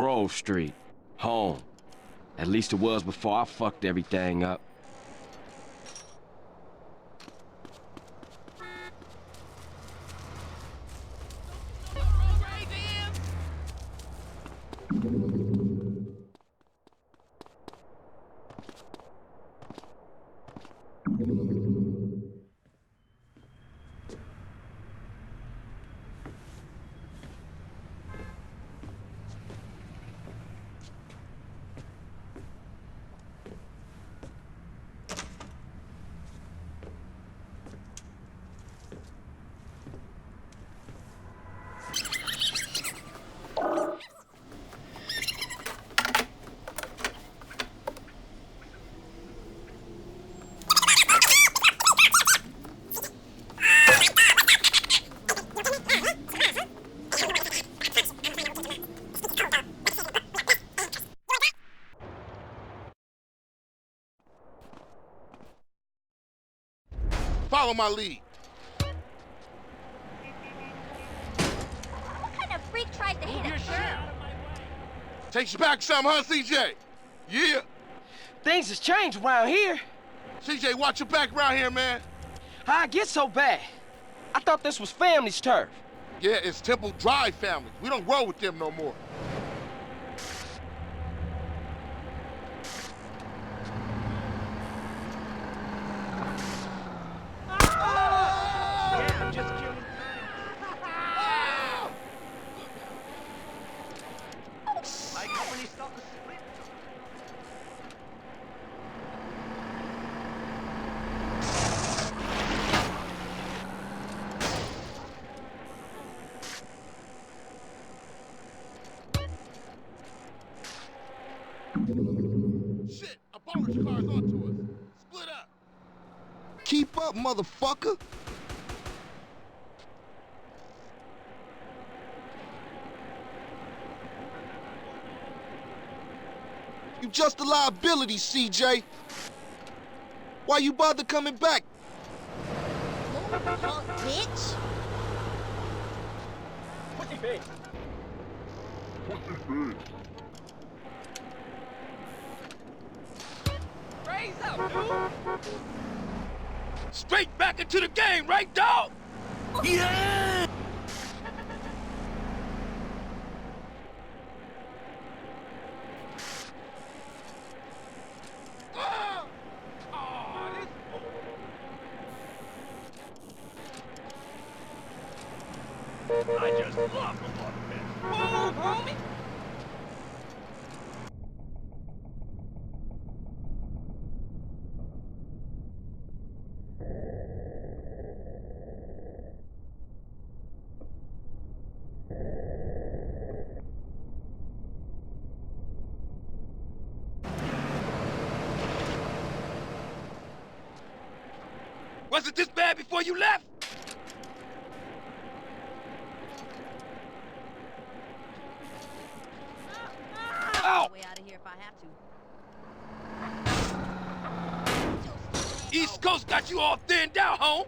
Grove Street. Home. At least it was before I fucked everything up. Follow my lead. What kind of freak tries to hit a girl? Takes you back some, huh, CJ? Yeah. Things has changed around here. CJ, watch your back around here, man. How'd it get so bad? I thought this was family's turf. Yeah, it's Temple Drive family. We don't roll with them no more. Shit, a bowler's car's onto us. Split up. Keep up, motherfucker. You just a liability, CJ. Why you bother coming back? Punk bitch. What you think? Raise up, dude! Straight back into the game, right, dog? Yeah! I just love a lot of men. Move, homie! Was it this bad before you left? Ow! Way out of here if I have to. East Coast got you all thinned out, home.